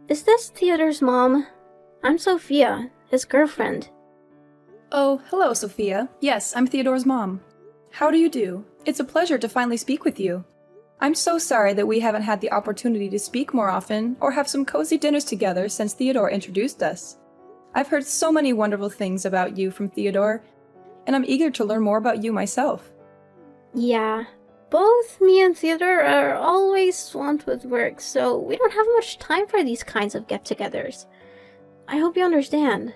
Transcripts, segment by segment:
Is this Theodore's mom? I'm Sophia, his girlfriend. Oh, hello, Sophia. Yes, I'm Theodore's mom. How do you do? It's a pleasure to finally speak with you. I'm so sorry that we haven't had the opportunity to speak more often or have some cozy dinners together since Theodore introduced us. I've heard so many wonderful things about you from Theodore, and I'm eager to learn more about you myself. Yeah, both me and Theodore are always swamped with work, so we don't have much time for these kinds of get-togethers. I hope you understand.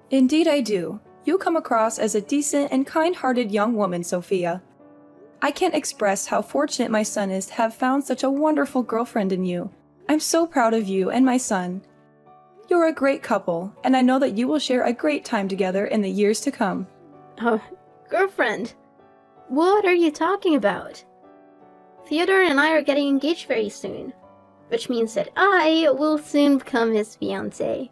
Indeed I do. You come across as a decent and kind-hearted young woman, Sophia. I can't express how fortunate my son is to have found such a wonderful girlfriend in you. I'm so proud of you and my son. You're a great couple, and I know that you will share a great time together in the years to come. Oh, girlfriend? What are you talking about? Theodore and I are getting engaged very soon, which means that I will soon become his fiancé.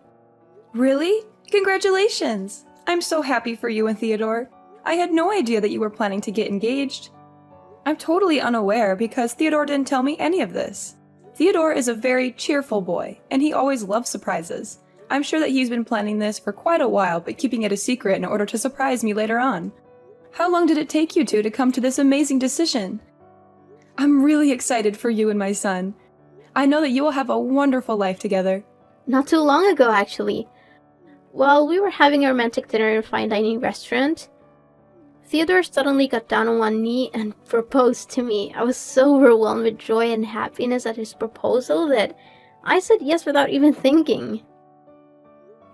Really? Congratulations! I'm so happy for you and Theodore. I had no idea that you were planning to get engaged. I'm totally unaware because Theodore didn't tell me any of this. Theodore is a very cheerful boy, and he always loves surprises. I'm sure that he's been planning this for quite a while, but keeping it a secret in order to surprise me later on. How long did it take you two to come to this amazing decision? I'm really excited for you and my son. I know that you will have a wonderful life together. Not too long ago, actually. While we were having a romantic dinner in a fine dining restaurant, Theodore suddenly got down on one knee and proposed to me. I was so overwhelmed with joy and happiness at his proposal that I said yes without even thinking.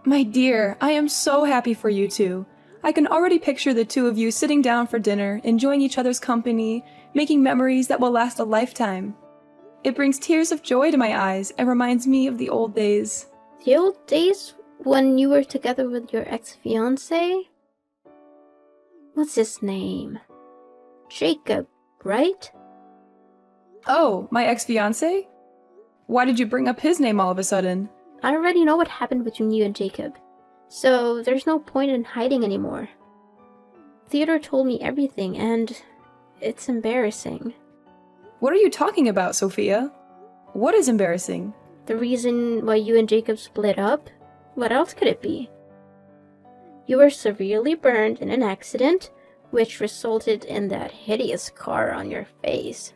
My dear, I am so happy for you two. I can already picture the two of you sitting down for dinner, enjoying each other's company, making memories that will last a lifetime. It brings tears of joy to my eyes and reminds me of the old days. The old days when you were together with your ex-fiancé? What's his name? Jacob, right? Oh, my ex-fiancé? Why did you bring up his name all of a sudden? I already know what happened between you and Jacob, so there's no point in hiding anymore. Theodore told me everything, and it's embarrassing. What are you talking about, Sophia? What is embarrassing? The reason why you and Jacob split up? What else could it be? You were severely burned in an accident, which resulted in that hideous scar on your face.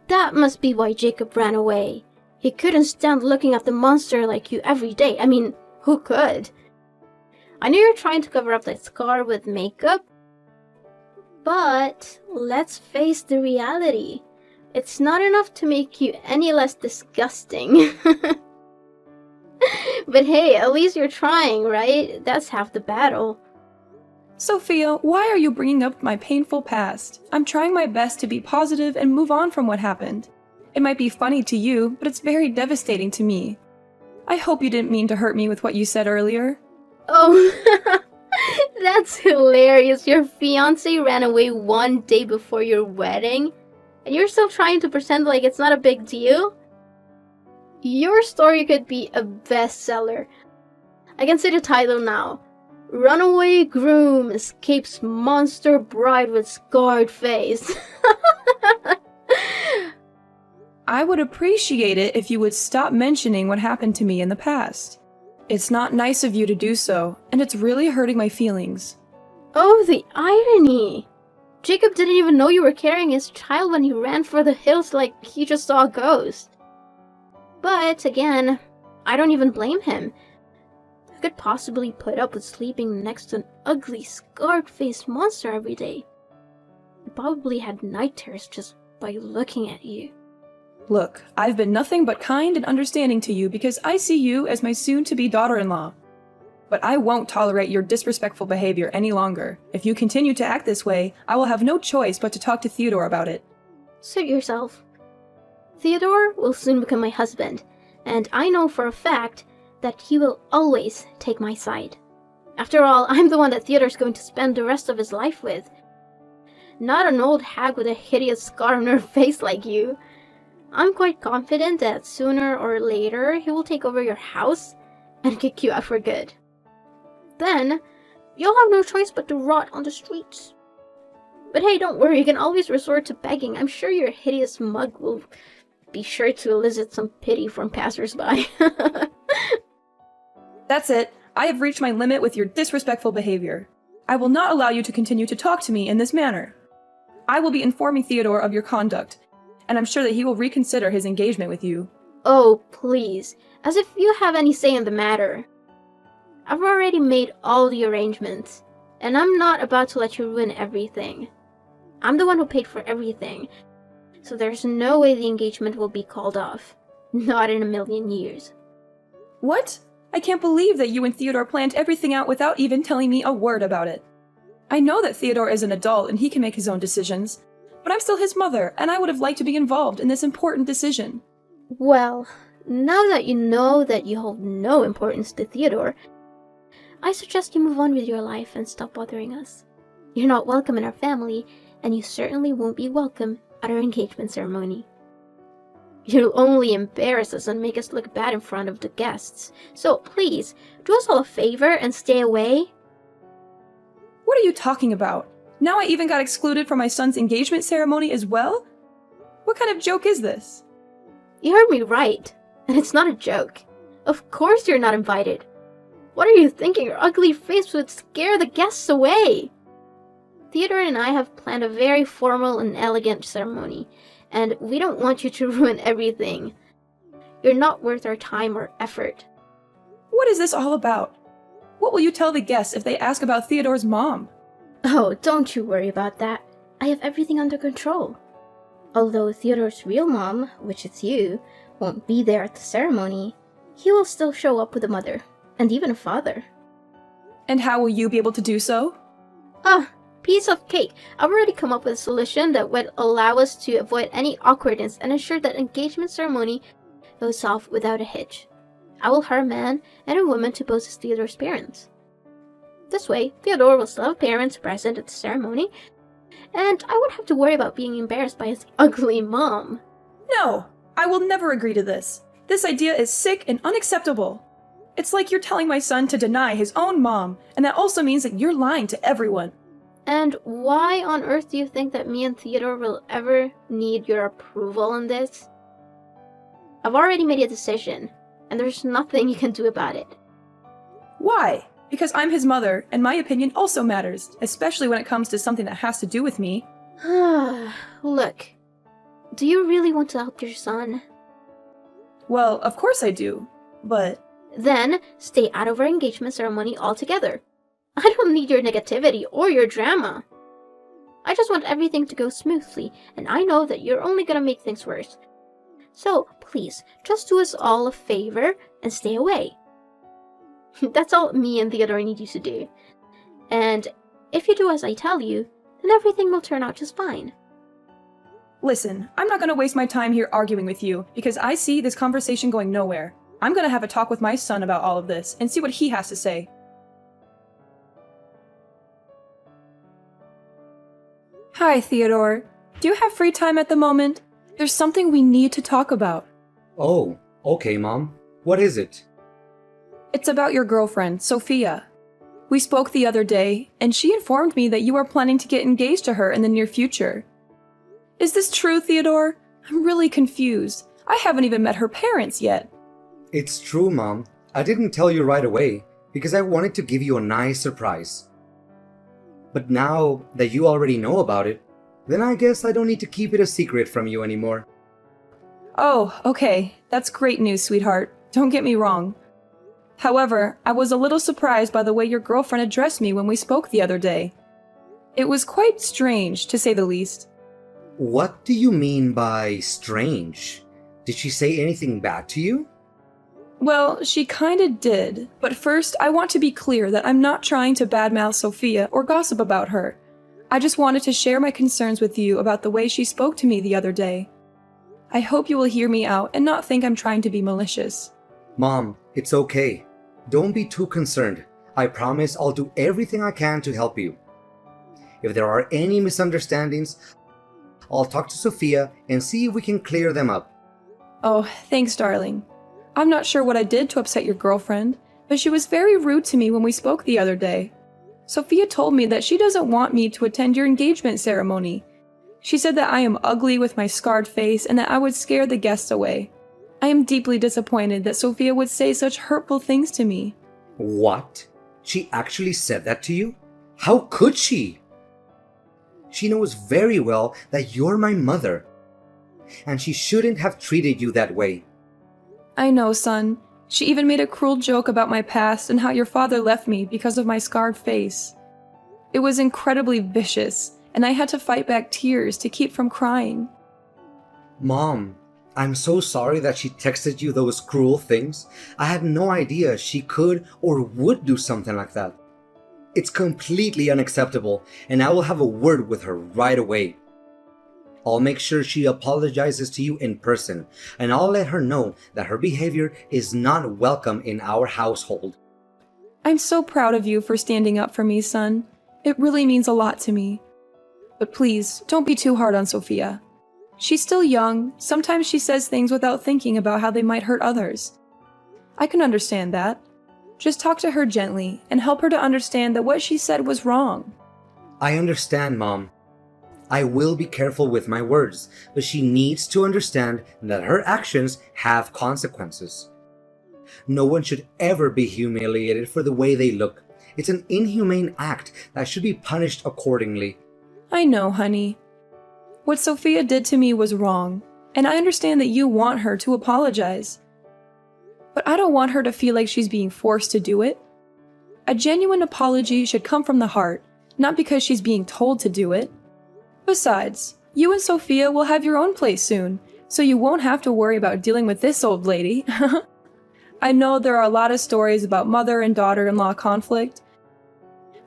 That must be why Jacob ran away. He couldn't stand looking at the monster like you every day. I mean, who could? I know you're trying to cover up that scar with makeup, but let's face the reality. It's not enough to make you any less disgusting. But hey, at least you're trying, right? That's half the battle. Sophia, why are you bringing up my painful past? I'm trying my best to be positive and move on from what happened. It might be funny to you, but it's very devastating to me. I hope you didn't mean to hurt me with what you said earlier. Oh, that's hilarious. Your fiancé ran away one day before your wedding, and you're still trying to pretend like it's not a big deal? Your story could be a bestseller. I can see the title now. Runaway Groom Escapes Monster Bride with Scarred Face. I would appreciate it if you would stop mentioning what happened to me in the past. It's not nice of you to do so, and it's really hurting my feelings. Oh, the irony! Jacob didn't even know you were carrying his child when he ran for the hills like he just saw a ghost. But, again, I don't even blame him. Who could possibly put up with sleeping next to an ugly, scarred-faced monster every day? He probably had night terrors just by looking at you. Look, I've been nothing but kind and understanding to you because I see you as my soon-to-be daughter-in-law. But I won't tolerate your disrespectful behavior any longer. If you continue to act this way, I will have no choice but to talk to Theodore about it. Suit yourself. Theodore will soon become my husband, and I know for a fact that he will always take my side. After all, I'm the one that Theodore's going to spend the rest of his life with. Not an old hag with a hideous scar on her face like you. I'm quite confident that sooner or later he will take over your house and kick you out for good. Then, you'll have no choice but to rot on the streets. But hey, don't worry, you can always resort to begging. I'm sure your hideous mug will be sure to elicit some pity from passersby. That's it. I have reached my limit with your disrespectful behavior. I will not allow you to continue to talk to me in this manner. I will be informing Theodore of your conduct, and I'm sure that he will reconsider his engagement with you. Oh, please. As if you have any say in the matter. I've already made all the arrangements, and I'm not about to let you ruin everything. I'm the one who paid for everything, so there's no way the engagement will be called off. Not in a million years. What? I can't believe that you and Theodore planned everything out without even telling me a word about it. I know that Theodore is an adult and he can make his own decisions, but I'm still his mother, and I would have liked to be involved in this important decision. Well, now that you know that you hold no importance to Theodore, I suggest you move on with your life and stop bothering us. You're not welcome in our family, and you certainly won't be welcome at our engagement ceremony. You'll only embarrass us and make us look bad in front of the guests. So please, do us all a favor and stay away. What are you talking about? Now I even got excluded from my son's engagement ceremony as well? What kind of joke is this? You heard me right, and it's not a joke. Of course you're not invited. What are you thinking? Your ugly face would scare the guests away. Theodore and I have planned a very formal and elegant ceremony, and we don't want you to ruin everything. You're not worth our time or effort. What is this all about? What will you tell the guests if they ask about Theodore's mom? Oh, don't you worry about that. I have everything under control. Although Theodore's real mom, which is you, won't be there at the ceremony, he will still show up with a mother, and even a father. And how will you be able to do so? Piece of cake. I've already come up with a solution that would allow us to avoid any awkwardness and ensure that engagement ceremony goes off without a hitch. I will hire a man and a woman to pose as Theodore's parents. This way, Theodore will still have parents present at the ceremony, and I won't have to worry about being embarrassed by his ugly mom. No, I will never agree to this. This idea is sick and unacceptable. It's like you're telling my son to deny his own mom, and that also means that you're lying to everyone. And why on earth do you think that me and Theodore will ever need your approval on this? I've already made a decision, and there's nothing you can do about it. Why? Because I'm his mother, and my opinion also matters, especially when it comes to something that has to do with me. Look, do you really want to help your son? Well, of course I do, but... Then, stay out of our engagement ceremony altogether. I don't need your negativity or your drama. I just want everything to go smoothly, and I know that you're only gonna make things worse. So, please, just do us all a favor and stay away. That's all me and Theodore need you to do. And if you do as I tell you, then everything will turn out just fine. Listen, I'm not gonna waste my time here arguing with you, because I see this conversation going nowhere. I'm gonna have a talk with my son about all of this, and see what he has to say. Hi, Theodore. Do you have free time at the moment? There's something we need to talk about. Oh, okay, Mom. What is it? It's about your girlfriend, Sophia. We spoke the other day, and she informed me that you are planning to get engaged to her in the near future. Is this true, Theodore? I'm really confused. I haven't even met her parents yet. It's true, Mom. I didn't tell you right away because I wanted to give you a nice surprise. But now that you already know about it, then I guess I don't need to keep it a secret from you anymore. Oh, okay. That's great news, sweetheart. Don't get me wrong. However, I was a little surprised by the way your girlfriend addressed me when we spoke the other day. It was quite strange, to say the least. What do you mean by strange? Did she say anything bad to you? Well, she kinda did, but first I want to be clear that I'm not trying to badmouth Sophia or gossip about her. I just wanted to share my concerns with you about the way she spoke to me the other day. I hope you will hear me out and not think I'm trying to be malicious. Mom, it's okay. Don't be too concerned. I promise I'll do everything I can to help you. If there are any misunderstandings, I'll talk to Sophia and see if we can clear them up. Oh, thanks, darling. I'm not sure what I did to upset your girlfriend, but she was very rude to me when we spoke the other day. Sophia told me that she doesn't want me to attend your engagement ceremony. She said that I am ugly with my scarred face and that I would scare the guests away. I am deeply disappointed that Sophia would say such hurtful things to me. What? She actually said that to you? How could she? She knows very well that you're my mother, and she shouldn't have treated you that way. I know, son. She even made a cruel joke about my past and how your father left me because of my scarred face. It was incredibly vicious, and I had to fight back tears to keep from crying. Mom, I'm so sorry that she texted you those cruel things. I had no idea she could or would do something like that. It's completely unacceptable, and I will have a word with her right away. I'll make sure she apologizes to you in person, and I'll let her know that her behavior is not welcome in our household. I'm so proud of you for standing up for me, son. It really means a lot to me. But please, don't be too hard on Sophia. She's still young. Sometimes she says things without thinking about how they might hurt others. I can understand that. Just talk to her gently and help her to understand that what she said was wrong. I understand, Mom. I will be careful with my words, but she needs to understand that her actions have consequences. No one should ever be humiliated for the way they look. It's an inhumane act that should be punished accordingly. I know, honey. What Sophia did to me was wrong, and I understand that you want her to apologize. But I don't want her to feel like she's being forced to do it. A genuine apology should come from the heart, not because she's being told to do it. Besides, you and Sophia will have your own place soon, so you won't have to worry about dealing with this old lady. I know there are a lot of stories about mother and daughter-in-law conflict,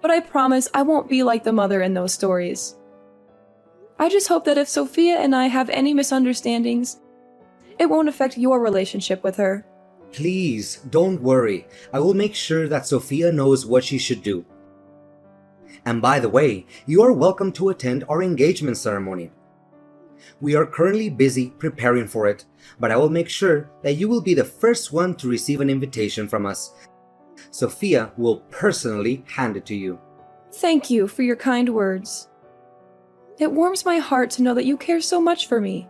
but I promise I won't be like the mother in those stories. I just hope that if Sophia and I have any misunderstandings, it won't affect your relationship with her. Please, don't worry. I will make sure that Sophia knows what she should do. And by the way, you are welcome to attend our engagement ceremony. We are currently busy preparing for it, but I will make sure that you will be the first one to receive an invitation from us. Sophia will personally hand it to you. Thank you for your kind words. It warms my heart to know that you care so much for me.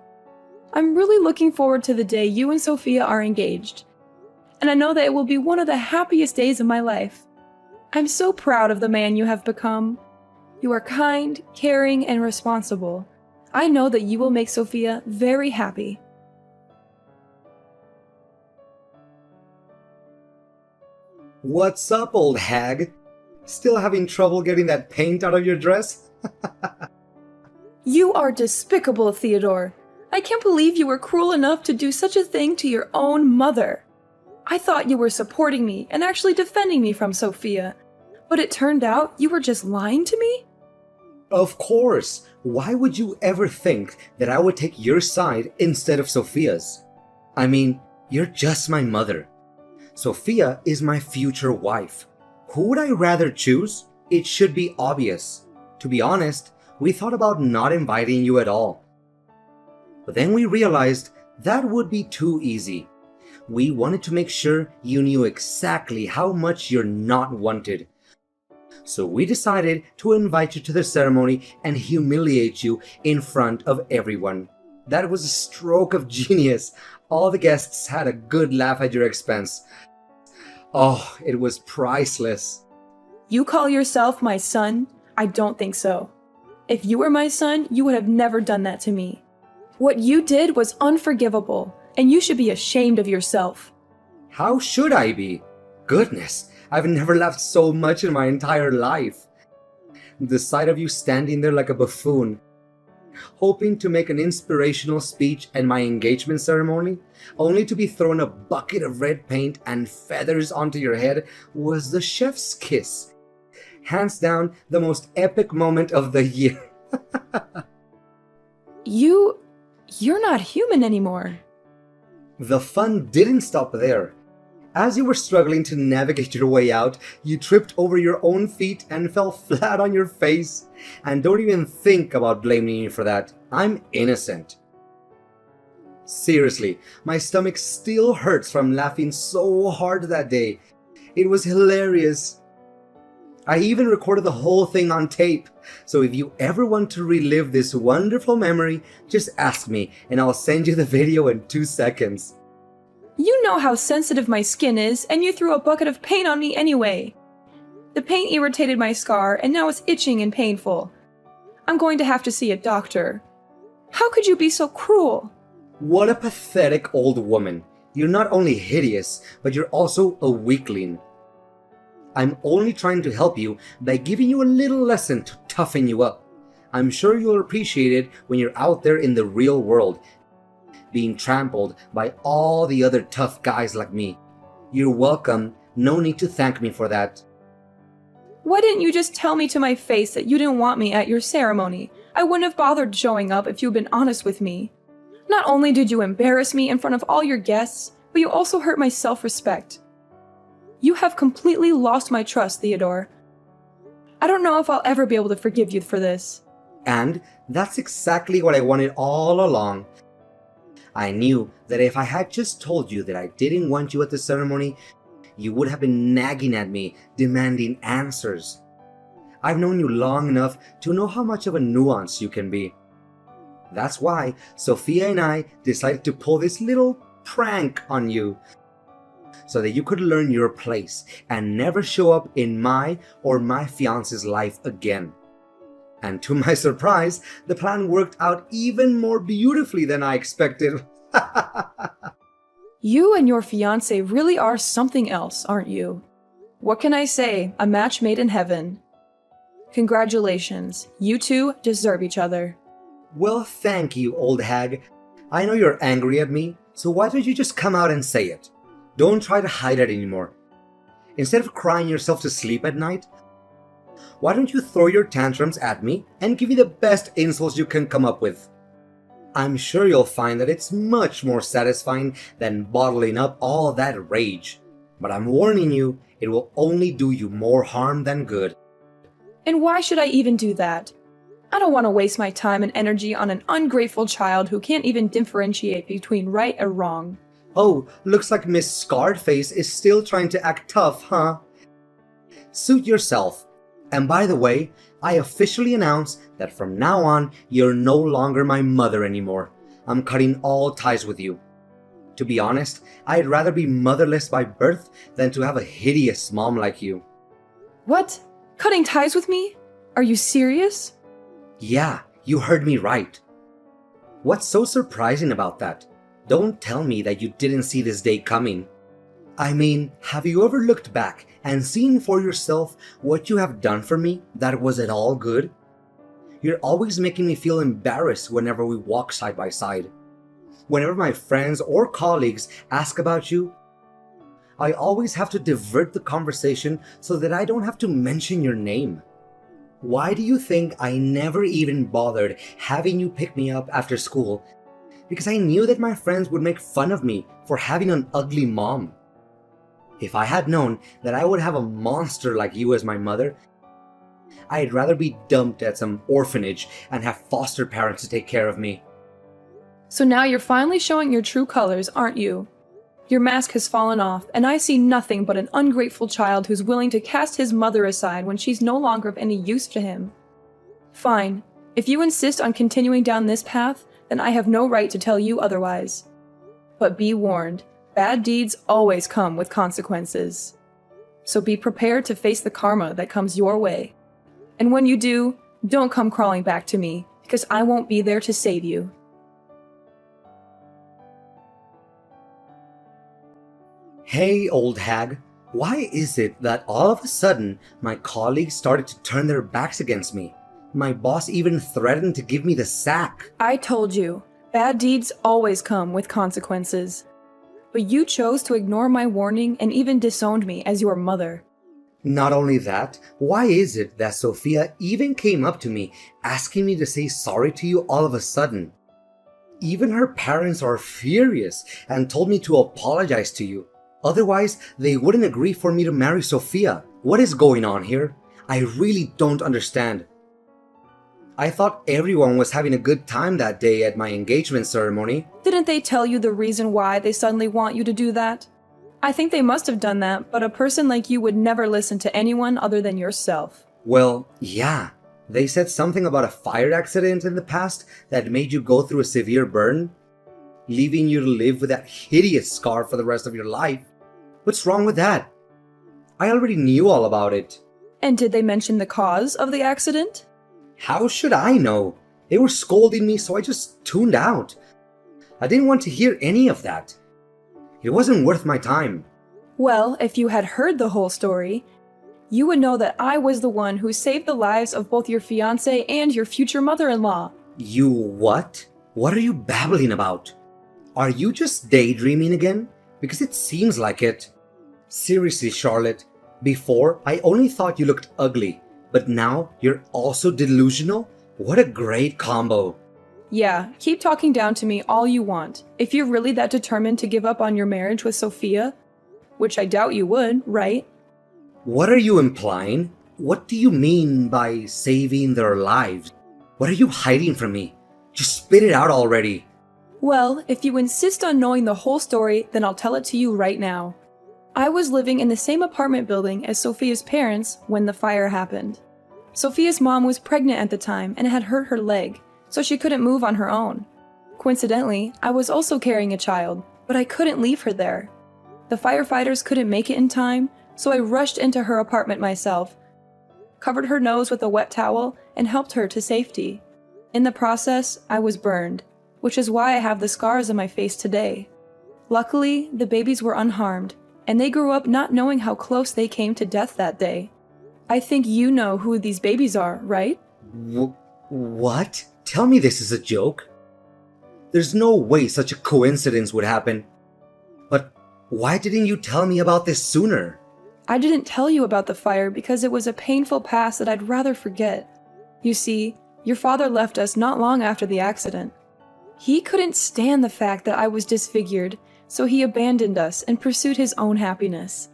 I'm really looking forward to the day you and Sophia are engaged, and I know that it will be one of the happiest days of my life. I'm so proud of the man you have become. You are kind, caring, and responsible. I know that you will make Sophia very happy. What's up, old hag? Still having trouble getting that paint out of your dress? You are despicable, Theodore. I can't believe you were cruel enough to do such a thing to your own mother. I thought you were supporting me and actually defending me from Sophia, but it turned out you were just lying to me? Of course. Why would you ever think that I would take your side instead of Sophia's? I mean, you're just my mother. Sophia is my future wife. Who would I rather choose? It should be obvious. To be honest, we thought about not inviting you at all. But then we realized that would be too easy. We wanted to make sure you knew exactly how much you're not wanted. So we decided to invite you to the ceremony and humiliate you in front of everyone. That was a stroke of genius. All the guests had a good laugh at your expense. Oh, it was priceless. You call yourself my son? I don't think so. If you were my son, you would have never done that to me. What you did was unforgivable, and you should be ashamed of yourself. How should I be? Goodness, I've never laughed so much in my entire life. The sight of you standing there like a buffoon, hoping to make an inspirational speech at my engagement ceremony, only to be thrown a bucket of red paint and feathers onto your head, was the chef's kiss. Hands down, the most epic moment of the year. You're not human anymore. The fun didn't stop there. As you were struggling to navigate your way out, you tripped over your own feet and fell flat on your face. And don't even think about blaming me for that. I'm innocent. Seriously, my stomach still hurts from laughing so hard that day. It was hilarious. I even recorded the whole thing on tape. So if you ever want to relive this wonderful memory, just ask me and I'll send you the video in 2 seconds. You know how sensitive my skin is, and you threw a bucket of paint on me anyway. The paint irritated my scar, and now it's itching and painful. I'm going to have to see a doctor. How could you be so cruel? What a pathetic old woman. You're not only hideous, but you're also a weakling. I'm only trying to help you by giving you a little lesson to toughen you up. I'm sure you'll appreciate it when you're out there in the real world, being trampled by all the other tough guys like me. You're welcome. No need to thank me for that. Why didn't you just tell me to my face that you didn't want me at your ceremony? I wouldn't have bothered showing up if you'd been honest with me. Not only did you embarrass me in front of all your guests, but you also hurt my self-respect. You have completely lost my trust, Theodore. I don't know if I'll ever be able to forgive you for this. And that's exactly what I wanted all along. I knew that if I had just told you that I didn't want you at the ceremony, you would have been nagging at me, demanding answers. I've known you long enough to know how much of a nuance you can be. That's why Sophia and I decided to pull this little prank on you, so that you could learn your place and never show up in my or my fiance's life again. And to my surprise, the plan worked out even more beautifully than I expected. You and your fiance really are something else, aren't you? What can I say? A match made in heaven. Congratulations. You two deserve each other. Well, thank you, old hag. I know you're angry at me, so why don't you just come out and say it? Don't try to hide it anymore. Instead of crying yourself to sleep at night, why don't you throw your tantrums at me and give me the best insults you can come up with? I'm sure you'll find that it's much more satisfying than bottling up all that rage. But I'm warning you, it will only do you more harm than good. And why should I even do that? I don't want to waste my time and energy on an ungrateful child who can't even differentiate between right or wrong. Oh, looks like Miss Scarred-Face is still trying to act tough, huh? Suit yourself. And by the way, I officially announce that from now on, you're no longer my mother anymore. I'm cutting all ties with you. To be honest, I'd rather be motherless by birth than to have a hideous mom like you. What? Cutting ties with me? Are you serious? Yeah, you heard me right. What's so surprising about that? Don't tell me that you didn't see this day coming. I mean, have you ever looked back and seen for yourself what you have done for me that was at all good? You're always making me feel embarrassed whenever we walk side by side. Whenever my friends or colleagues ask about you, I always have to divert the conversation so that I don't have to mention your name. Why do you think I never even bothered having you pick me up after school? Because I knew that my friends would make fun of me for having an ugly mom. If I had known that I would have a monster like you as my mother, I'd rather be dumped at some orphanage and have foster parents to take care of me. So now you're finally showing your true colors, aren't you? Your mask has fallen off, and I see nothing but an ungrateful child who's willing to cast his mother aside when she's no longer of any use to him. Fine. If you insist on continuing down this path, then I have no right to tell you otherwise. But be warned, bad deeds always come with consequences. So be prepared to face the karma that comes your way. And when you do, don't come crawling back to me, because I won't be there to save you. Hey, old hag, why is it that all of a sudden my colleagues started to turn their backs against me? My boss even threatened to give me the sack. I told you, bad deeds always come with consequences. But you chose to ignore my warning and even disowned me as your mother. Not only that, why is it that Sophia even came up to me asking me to say sorry to you all of a sudden? Even her parents are furious and told me to apologize to you. Otherwise, they wouldn't agree for me to marry Sophia. What is going on here? I really don't understand. I thought everyone was having a good time that day at my engagement ceremony. Didn't they tell you the reason why they suddenly want you to do that? I think they must have done that, but a person like you would never listen to anyone other than yourself. Well, yeah. They said something about a fire accident in the past that made you go through a severe burn, leaving you to live with that hideous scar for the rest of your life. What's wrong with that? I already knew all about it. And did they mention the cause of the accident? How should I know? They were scolding me, so I just tuned out. I didn't want to hear any of that. It wasn't worth my time. Well, if you had heard the whole story, you would know that I was the one who saved the lives of both your fiancé and your future mother-in-law. You what? What are you babbling about? Are you just daydreaming again? Because it seems like it. Seriously, Charlotte, before I only thought you looked ugly, but now you're also delusional? What a great combo. Yeah, keep talking down to me all you want. If you're really that determined to give up on your marriage with Sophia, which I doubt you would, right? What are you implying? What do you mean by saving their lives? What are you hiding from me? Just spit it out already. Well, if you insist on knowing the whole story, then I'll tell it to you right now. I was living in the same apartment building as Sophia's parents when the fire happened. Sophia's mom was pregnant at the time and had hurt her leg, so she couldn't move on her own. Coincidentally, I was also carrying a child, but I couldn't leave her there. The firefighters couldn't make it in time, so I rushed into her apartment myself, covered her nose with a wet towel, and helped her to safety. In the process, I was burned, which is why I have the scars on my face today. Luckily, the babies were unharmed, and they grew up not knowing how close they came to death that day. I think you know who these babies are, right? What? Tell me this is a joke. There's no way such a coincidence would happen. But why didn't you tell me about this sooner? I didn't tell you about the fire because it was a painful past that I'd rather forget. You see, your father left us not long after the accident. He couldn't stand the fact that I was disfigured, so he abandoned us and pursued his own happiness.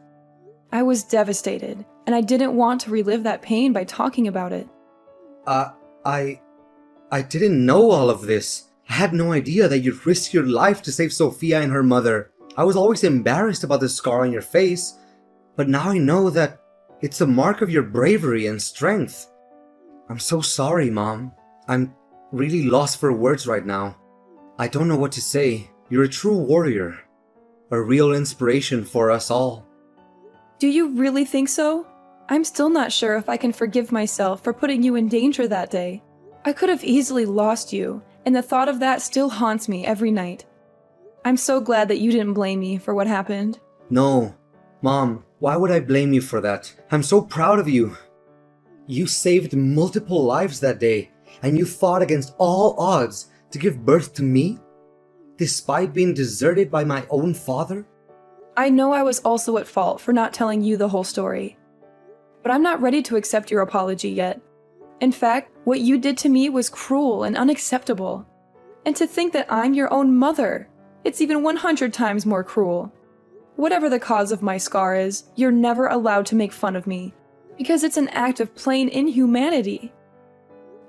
I was devastated, and I didn't want to relive that pain by talking about it. I didn't know all of this. I had no idea that you'd risk your life to save Sophia and her mother. I was always embarrassed about the scar on your face, but now I know that it's a mark of your bravery and strength. I'm so sorry, Mom. I'm really lost for words right now. I don't know what to say. You're a true warrior. A real inspiration for us all. Do you really think so? I'm still not sure if I can forgive myself for putting you in danger that day. I could have easily lost you, and the thought of that still haunts me every night. I'm so glad that you didn't blame me for what happened. No. Mom, why would I blame you for that? I'm so proud of you. You saved multiple lives that day, and you fought against all odds to give birth to me, despite being deserted by my own father? I know I was also at fault for not telling you the whole story, but I'm not ready to accept your apology yet. In fact, what you did to me was cruel and unacceptable. And to think that I'm your own mother, it's even 100 times more cruel. Whatever the cause of my scar is, you're never allowed to make fun of me, because it's an act of plain inhumanity.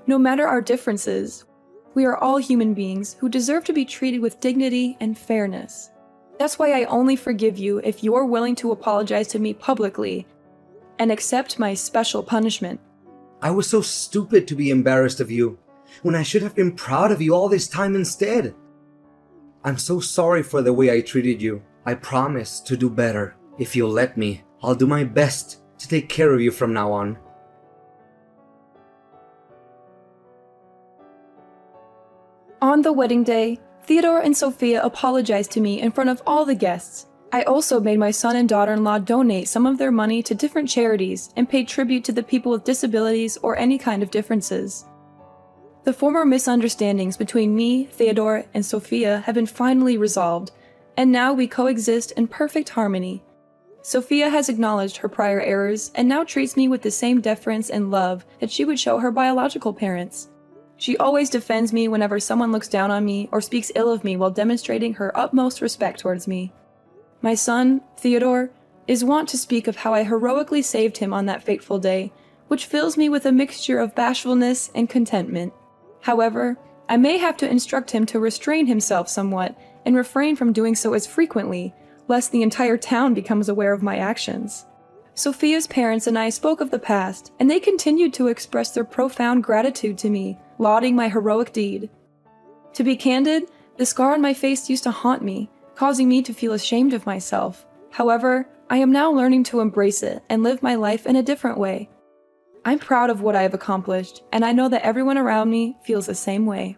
No matter our differences, we are all human beings who deserve to be treated with dignity and fairness. That's why I only forgive you if you're willing to apologize to me publicly and accept my special punishment. I was so stupid to be embarrassed of you, when I should have been proud of you all this time instead. I'm so sorry for the way I treated you. I promise to do better. If you'll let me, I'll do my best to take care of you from now on. On the wedding day, Theodore and Sophia apologized to me in front of all the guests. I also made my son and daughter-in-law donate some of their money to different charities and paid tribute to the people with disabilities or any kind of differences. The former misunderstandings between me, Theodore, and Sophia have been finally resolved, and now we coexist in perfect harmony. Sophia has acknowledged her prior errors and now treats me with the same deference and love that she would show her biological parents. She always defends me whenever someone looks down on me or speaks ill of me while demonstrating her utmost respect towards me. My son, Theodore, is wont to speak of how I heroically saved him on that fateful day, which fills me with a mixture of bashfulness and contentment. However, I may have to instruct him to restrain himself somewhat and refrain from doing so as frequently, lest the entire town becomes aware of my actions. Sophia's parents and I spoke of the past, and they continued to express their profound gratitude to me, lauding my heroic deed. To be candid, the scar on my face used to haunt me, causing me to feel ashamed of myself. However, I am now learning to embrace it and live my life in a different way. I'm proud of what I have accomplished, and I know that everyone around me feels the same way.